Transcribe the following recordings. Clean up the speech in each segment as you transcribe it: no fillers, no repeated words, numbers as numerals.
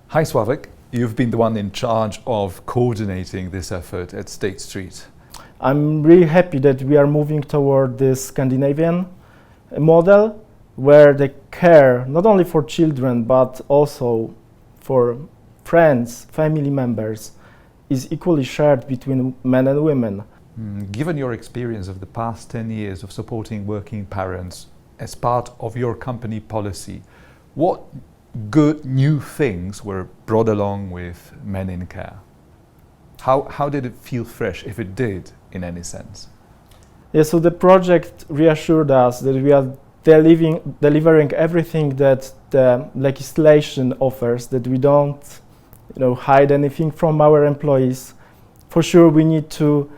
Hi Sławek, you've been the one in charge of coordinating this effort at State Street. I'm really happy that we are moving toward this Scandinavian model where the care, not only for children, but also for friends, family members, is equally shared between men and women. Given your experience of the past 10 years of supporting working parents as part of your company policy, what good new things were brought along with Men in Care? How did it feel fresh, if it did, in any sense? Yeah, so the project reassured us that we are delivering everything that the legislation offers, that we don't hide anything from our employees. For sure, we need to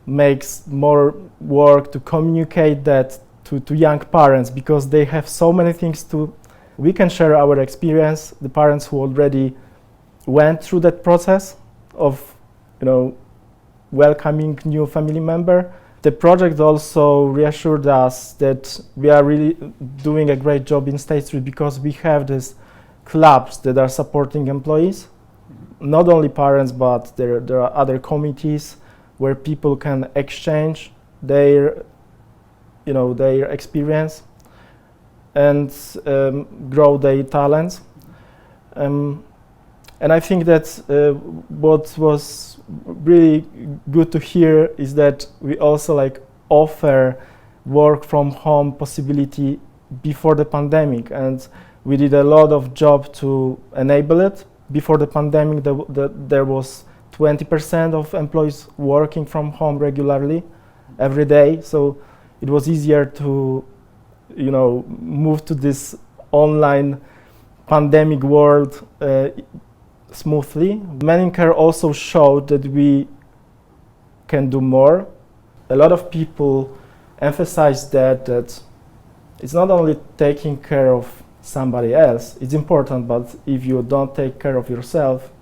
make more work to communicate that to young parents, because they have so many things to. We can share our experience, the parents who already went through that process of welcoming new family member. The project also reassured us that we are really doing a great job in State Street, because we have these clubs that are supporting employees, not only parents, but there are other committees where people can exchange their experience and grow their talents. And I think that what was really good to hear is that we also offer work from home possibility before the pandemic, and we did a lot of job to enable it. Before the pandemic, there was 20% of employees working from home regularly every day, so it was easier to move to this online pandemic world smoothly. Men in Care also showed that we can do more. A lot of people emphasize that it's not only taking care of somebody else, it's important, but if you don't take care of yourself,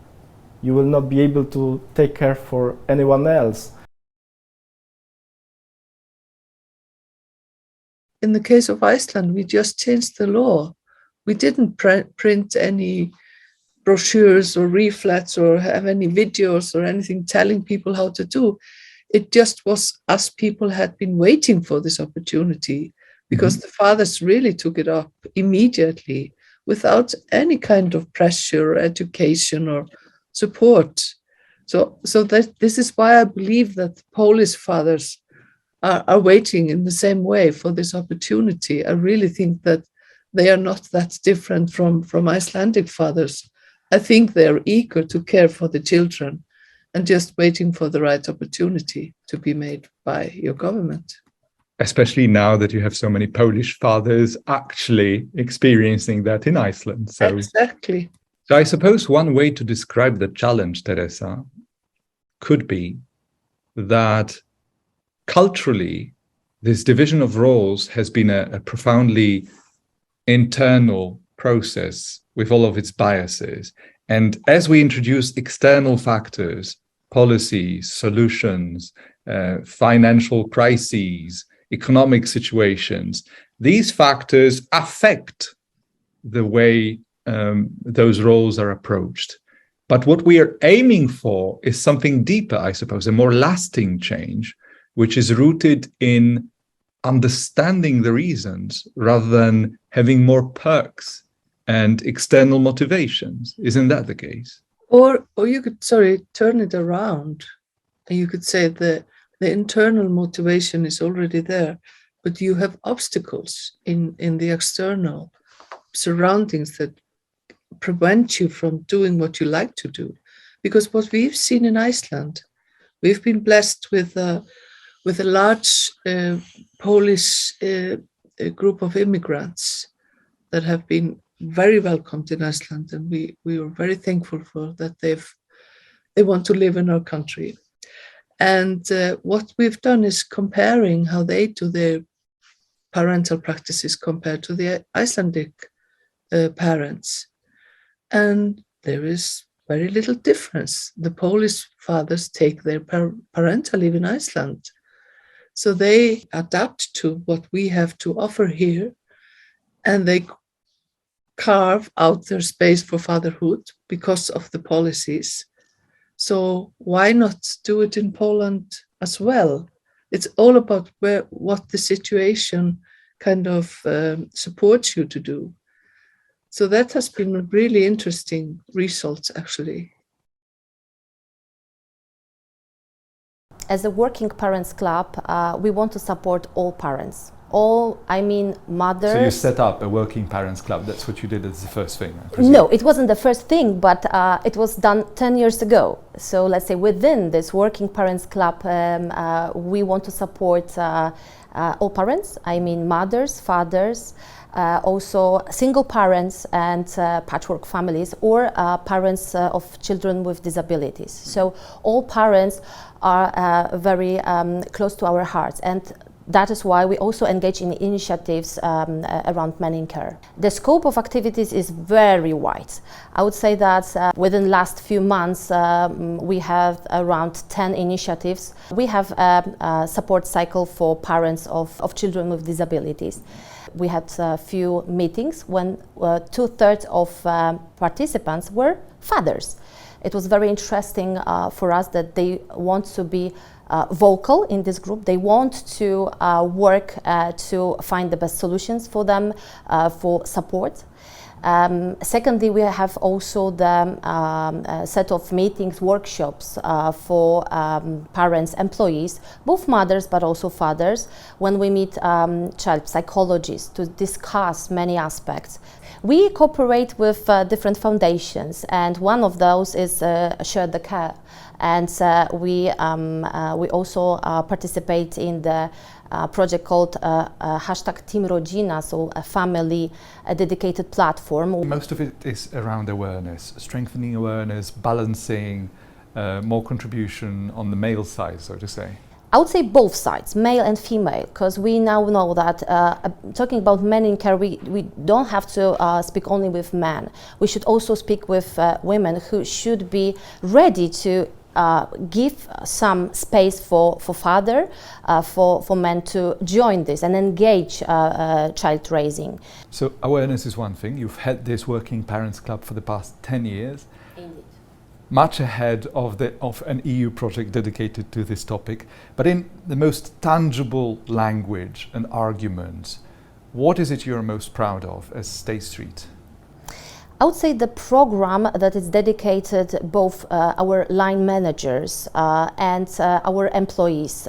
you will not be able to take care for anyone else. In the case of Iceland, we just changed the law. We didn't print any brochures or leaflets or have any videos or anything telling people how to do. It just was us people had been waiting for this opportunity, because the fathers really took it up immediately without any kind of pressure or education or support. So that this is why I believe that Polish fathers are waiting in the same way for this opportunity. I really think that they are not that different from Icelandic fathers. I think they are eager to care for the children and just waiting for the right opportunity to be made by your government. Especially now that you have so many Polish fathers actually experiencing that in Iceland. Exactly. So I suppose one way to describe the challenge, Teresa, could be that culturally, this division of roles has been a profoundly internal process with all of its biases. And as we introduce external factors, policies, solutions, financial crises, economic situations, these factors affect the way those roles are approached. But what we are aiming for is something deeper, I suppose, a more lasting change, which is rooted in understanding the reasons rather than having more perks and external motivations. Isn't that the case? Or you could, turn it around. And you could say the internal motivation is already there, but you have obstacles in the external surroundings that prevent you from doing what you like to do. Because what we've seen in Iceland, we've been blessed with a large Polish group of immigrants that have been very welcomed in Iceland, and we were very thankful for that. They want to live in our country, and what we've done is comparing how they do their parental practices compared to the Icelandic parents, and there is very little difference. The Polish fathers take their parental leave in Iceland, so they adapt to what we have to offer here, and they carve out their space for fatherhood because of the policies. So why not do it in Poland as well? It's all about what the situation kind of supports you to do. So that has been really interesting results, actually. As a Working Parents Club, we want to support all parents. All, I mean, mothers. So you set up a Working Parents Club. That's what you did as the first thing, I presume. No, it wasn't the first thing, but it was done 10 years ago. So let's say within this Working Parents Club, we want to support all parents. I mean, mothers, fathers, also single parents and patchwork families, or parents of children with disabilities. So all parents are very close to our hearts, and that is why we also engage in initiatives around men in care. The scope of activities is very wide. I would say that within the last few months we have around 10 initiatives. We have a support cycle for parents of children with disabilities. We had a few meetings when 2/3 of participants were fathers. It was very interesting for us that they want to be vocal in this group. They want to work to find the best solutions for them, for support. Secondly, we have also the set of meetings, workshops for parents, employees, both mothers but also fathers, when we meet child psychologists to discuss many aspects. We cooperate with different foundations, and one of those is Share the Care. And we also participate in the project called #Team Rodzina, so a dedicated platform. Most of it is around awareness, strengthening awareness, balancing more contribution on the male side, so to say. I would say both sides, male and female, because we now know that talking about men in care, we don't have to speak only with men. We should also speak with women who should be ready to give some space for for men to join this and engage child raising. So awareness is one thing. You've had this Working Parents Club for the past 10 years. Indeed. Much ahead of an EU project dedicated to this topic. But in the most tangible language and arguments, what is it you're most proud of as State Street? I would say the program that is dedicated both our line managers and our employees,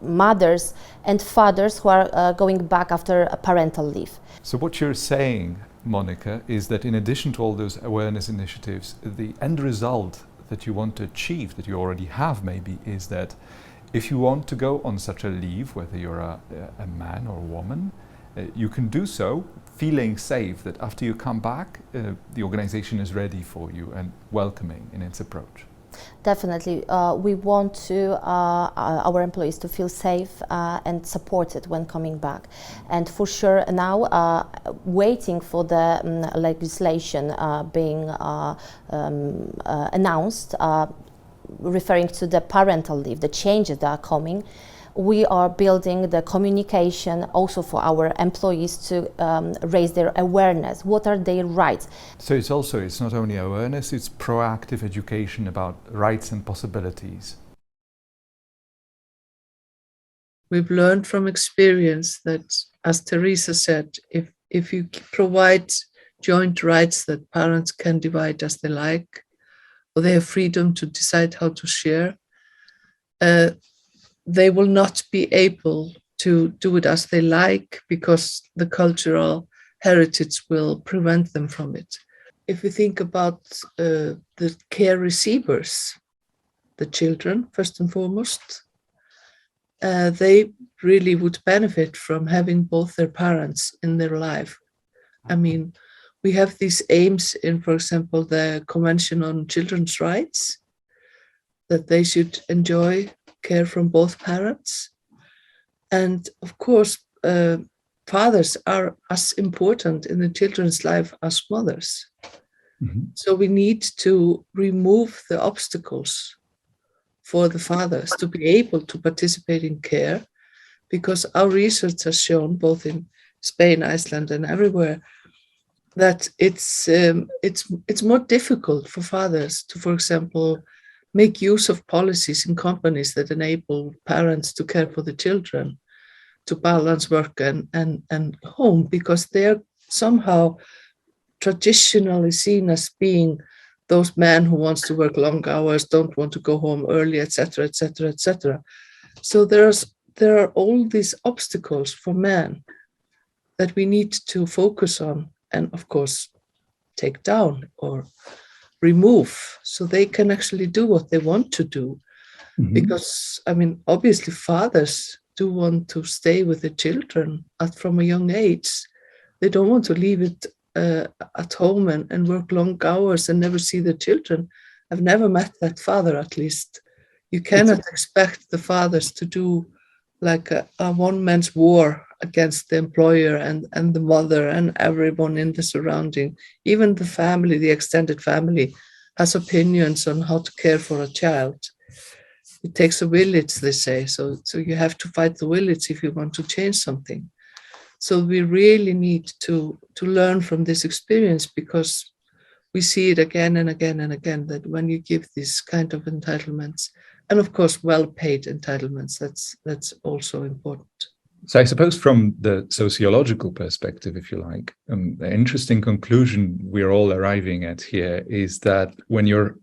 mothers and fathers who are going back after a parental leave. So what you're saying, Monica, is that in addition to all those awareness initiatives, the end result that you want to achieve, that you already have maybe, is that if you want to go on such a leave, whether you're a man or a woman, you can do so feeling safe that after you come back, the organization is ready for you and welcoming in its approach. Definitely. We want our employees to feel safe and supported when coming back. And for sure now, waiting for the legislation being announced, referring to the parental leave, the changes that are coming, we are building the communication also for our employees to raise their awareness. What are their rights? So it's not only awareness, it's proactive education about rights and possibilities. We've learned from experience that, as Teresa said, if you provide joint rights that parents can divide as they like, or they have freedom to decide how to share, they will not be able to do it as they like because the cultural heritage will prevent them from it. If we think about the care receivers, the children, first and foremost, they really would benefit from having both their parents in their life. I mean, we have these aims in, for example, the Convention on Children's Rights, that they should enjoy care from both parents. And of course, fathers are as important in the children's life as mothers. Mm-hmm. So we need to remove the obstacles for the fathers to be able to participate in care, because our research has shown, both in Spain, Iceland, and everywhere, that it's more difficult for fathers to, for example, make use of policies in companies that enable parents to care for the children, to balance work and home, because they're somehow traditionally seen as being those men who wants to work long hours, don't want to go home early, etc., etc., etc. So there are all these obstacles for men that we need to focus on and, of course, take down or remove so they can actually do what they want to do. Mhm. Because, I mean, obviously, fathers do want to stay with the children from a young age. They don't want to leave it at home and work long hours and never see the children. I've never met that father, at least. You cannot expect the fathers to do like a one-man's war against the employer and the mother and everyone in the surrounding. Even the family, the extended family, has opinions on how to care for a child. It takes a village, they say. So you have to fight the village if you want to change something. So we really need to learn from this experience, because we see it again and again and again, that when you give these kind of entitlements, and of course well-paid entitlements, that's also important. So I suppose from the sociological perspective, if you like, the interesting conclusion we're all arriving at here is that when you're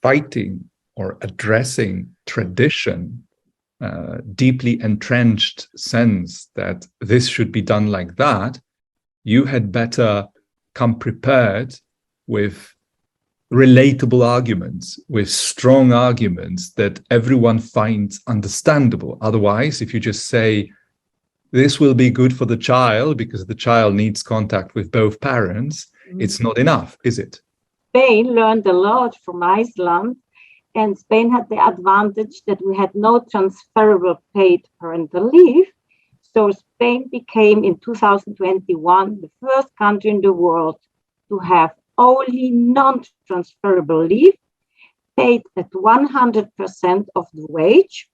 fighting or addressing tradition, deeply entrenched sense that this should be done like that, you had better come prepared with relatable arguments, with strong arguments that everyone finds understandable. Otherwise, if you just say, this will be good for the child because the child needs contact with both parents, it's not enough, is it? Spain learned a lot from Iceland, and Spain had the advantage that we had no transferable paid parental leave. So Spain became in 2021 the first country in the world to have only non-transferable leave paid at 100% of the wage,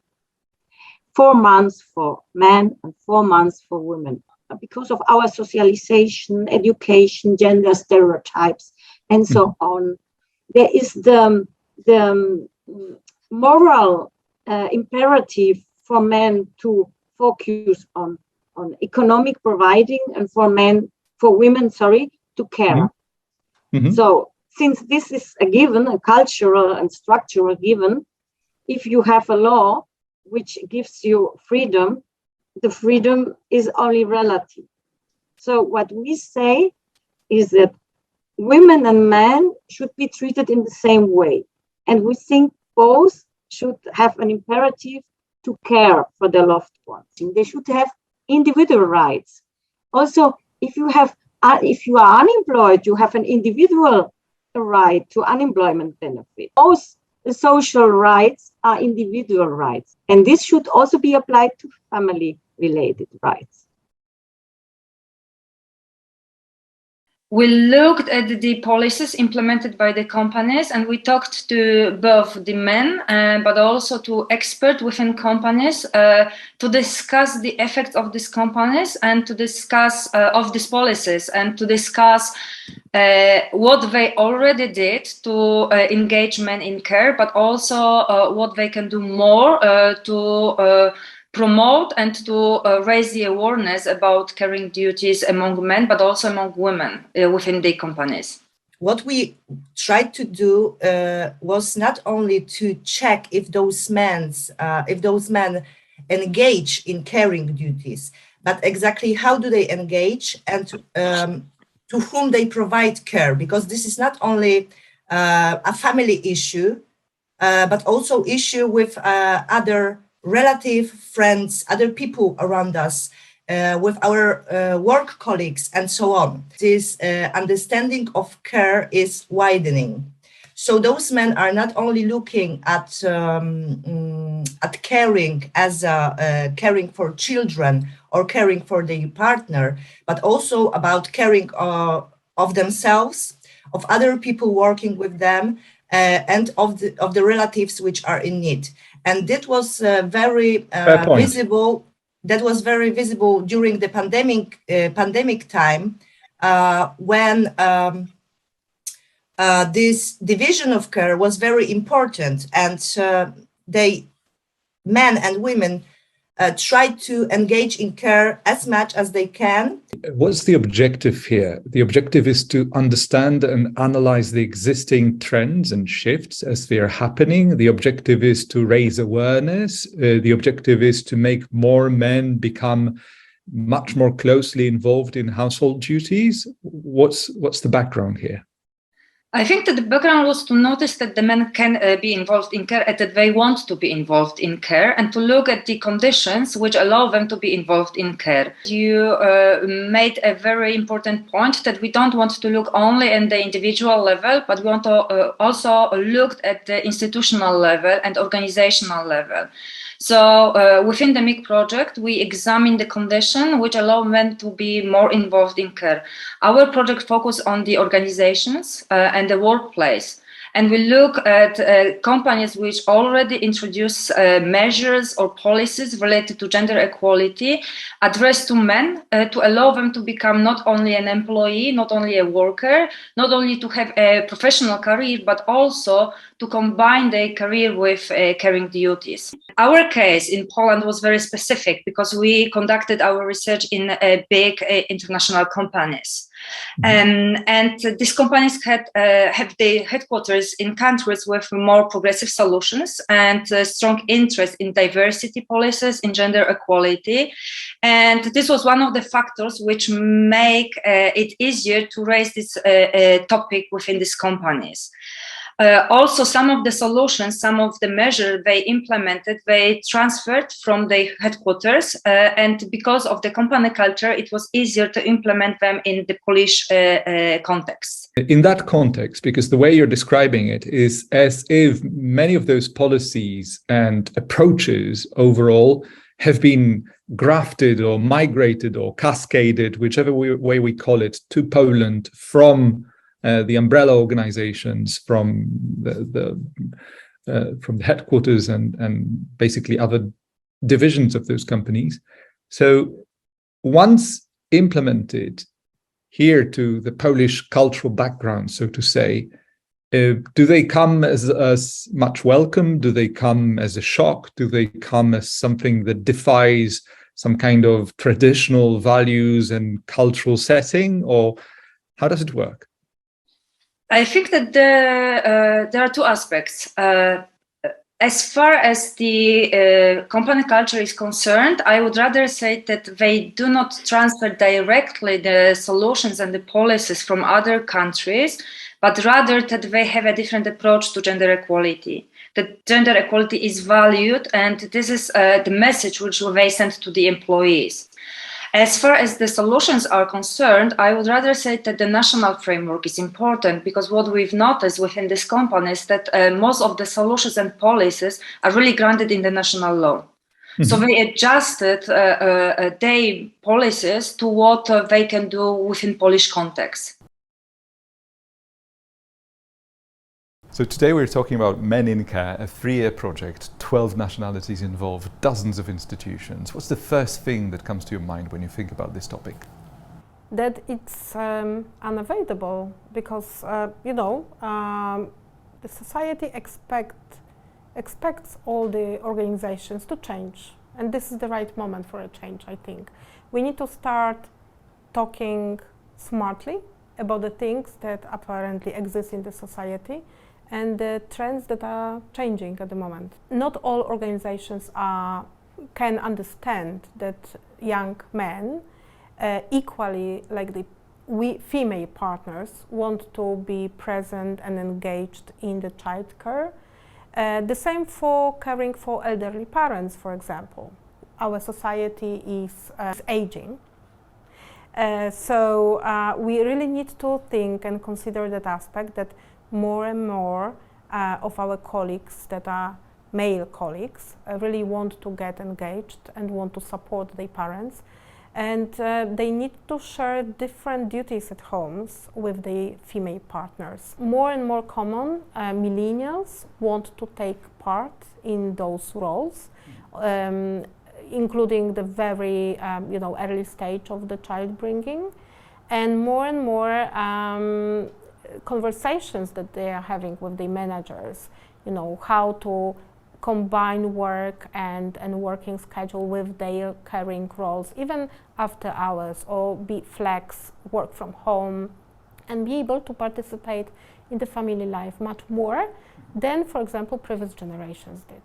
4 months for men and 4 months for women. Because of our socialization, education, gender stereotypes, and so on, there is the moral imperative for men to focus on economic providing, and for women, to care. Mm-hmm. So since this is a given, a cultural and structural given, if you have a law which gives you freedom, the freedom is only relative. So what we say is that women and men should be treated in the same way. And we think both should have an imperative to care for their loved ones. They should have individual rights. Also, if you are unemployed, you have an individual right to unemployment benefit. Both the social rights are individual rights. And this should also be applied to family-related rights. We looked at the policies implemented by the companies, and we talked to both the men, but also to experts within companies to discuss the effects of these companies and to discuss of these policies and to discuss what they already did to engage men in care, but also what they can do more to promote and to raise the awareness about caring duties among men, but also among women within the companies. What we tried to do was not only to check if those men engage in caring duties, but exactly how do they engage and to whom they provide care, because this is not only a family issue, but also issue with other relative, friends, other people around us, with our work colleagues, and so on. This understanding of care is widening. So those men are not only looking at caring as caring for children or caring for their partner, but also about caring of themselves, of other people working with them, and of the relatives which are in need. And that was very visible. That was very visible during the pandemic time, when this division of care was very important, and men and women try to engage in care as much as they can. What's the objective here? The objective is to understand and analyze the existing trends and shifts as they are happening. The objective is to raise awareness. The objective is to make more men become much more closely involved in household duties. What's the background here? I think that the background was to notice that the men can be involved in care and that they want to be involved in care, and to look at the conditions which allow them to be involved in care. You made a very important point that we don't want to look only at the individual level, but we want to also look at the institutional level and organizational level. So within the MIG project, we examine the condition which allow men to be more involved in care. Our project focuses on the organizations and the workplace. And we look at companies which already introduce measures or policies related to gender equality addressed to men to allow them to become not only an employee, not only a worker, not only to have a professional career, but also to combine their career with caring duties. Our case in Poland was very specific because we conducted our research in big international companies. And these companies have their headquarters in countries with more progressive solutions and strong interest in diversity policies, in gender equality. And this was one of the factors which make it easier to raise this topic within these companies. Also, some of the solutions, some of the measures they implemented, they transferred from their headquarters, and because of the company culture, it was easier to implement them in the Polish context. In that context, because the way you're describing it is as if many of those policies and approaches overall have been grafted or migrated or cascaded, whichever way we call it, to Poland from the umbrella organizations, from the headquarters and basically other divisions of those companies. So once implemented here to the Polish cultural background, so to say, do they come as much welcome? Do they come as a shock? Do they come as something that defies some kind of traditional values and cultural setting? Or how does it work? I think that there are two aspects. As far as the company culture is concerned, I would rather say that they do not transfer directly the solutions and the policies from other countries, but rather that they have a different approach to gender equality. That gender equality is valued, and this is the message which they send to the employees. As far as the solutions are concerned, I would rather say that the national framework is important, because what we've noticed within this company is that most of the solutions and policies are really grounded in the national law. Mm-hmm. So they adjusted their policies to what they can do within Polish context. So today we're talking about Men in Care, a 3-year project, 12 nationalities involved, dozens of institutions. What's the first thing that comes to your mind when you think about this topic? That it's unavoidable, because, the society expects all the organizations to change. And this is the right moment for a change, I think. We need to start talking smartly about the things that apparently exist in the society and the trends that are changing at the moment. Not all organizations can understand that young men, equally like female partners, want to be present and engaged in the childcare. The same for caring for elderly parents, for example. Our society is aging. So we really need to think and consider that aspect, that more and more of our colleagues that are male colleagues really want to get engaged and want to support their parents, and they need to share different duties at homes with their female partners. More and more common, millennials want to take part in those roles, including the very early stage of the child bringing. and more conversations that they are having with the managers, how to combine work and working schedule with their caring roles, even after hours, or be flex, work from home, and be able to participate in the family life much more than, for example, previous generations did.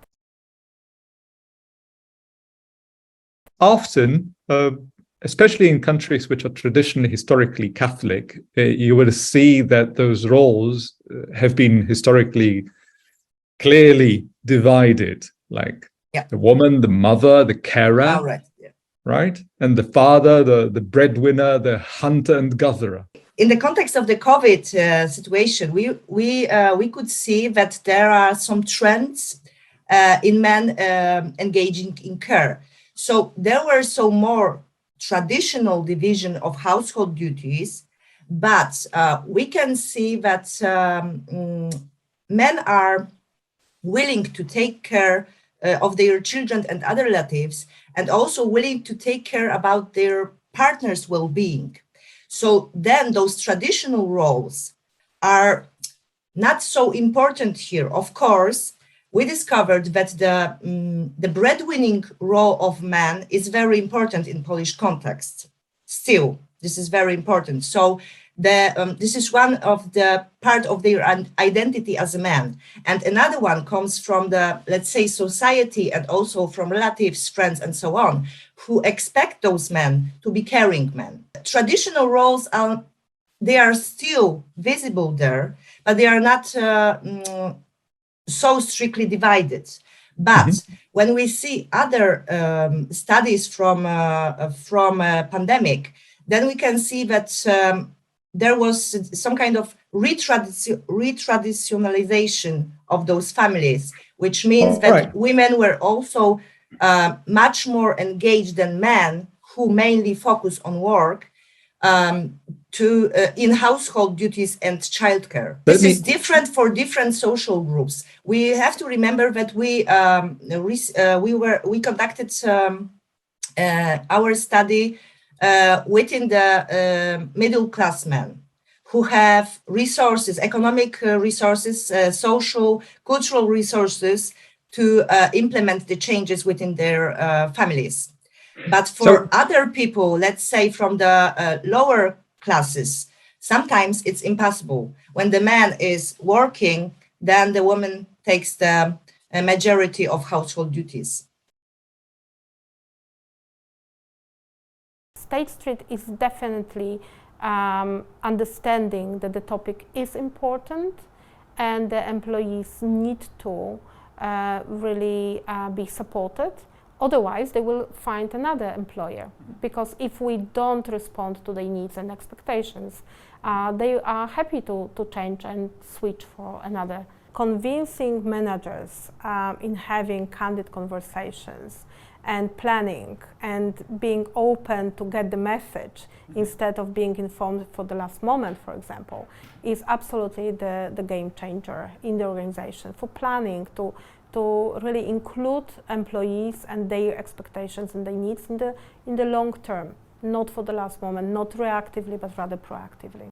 Often, especially in countries which are traditionally historically Catholic, you will see that those roles have been historically clearly divided, like the woman, the mother, the carer, right? And the father, the breadwinner, the hunter and gatherer. In the context of the COVID situation, we could see that there are some trends in men engaging in care. So there were some more traditional division of household duties, but we can see that men are willing to take care of their children and other relatives, and also willing to take care about their partner's well-being. So then those traditional roles are not so important here. Of course, we discovered that the breadwinning role of man is very important in Polish context. Still, this is very important. So this is one of the part of their identity as a man. And another one comes from the, let's say, society, and also from relatives, friends, and so on, who expect those men to be caring men. Traditional roles they are still visible there, but they are not so strictly divided. But when we see other studies from pandemic, then we can see that there was some kind of retraditionalization of those families, which means that women were also much more engaged than men, who mainly focus on work, in household duties and childcare. This is different for different social groups. We have to remember that we conducted our study within the middle class men, who have resources, economic resources, social, cultural resources to implement the changes within their families. But for other people, let's say from the lower classes, sometimes it's impossible. When the man is working, then the woman takes the majority of household duties. State Street is definitely understanding that the topic is important, and the employees need to really be supported. Otherwise, they will find another employer, because if we don't respond to their needs and expectations, they are happy to change and switch for another. Convincing managers in having candid conversations and planning and being open to get the message instead of being informed for the last moment, for example, is absolutely the game changer in the organization. For planning to really include employees and their expectations and their needs in the long term, not for the last moment, not reactively, but rather proactively.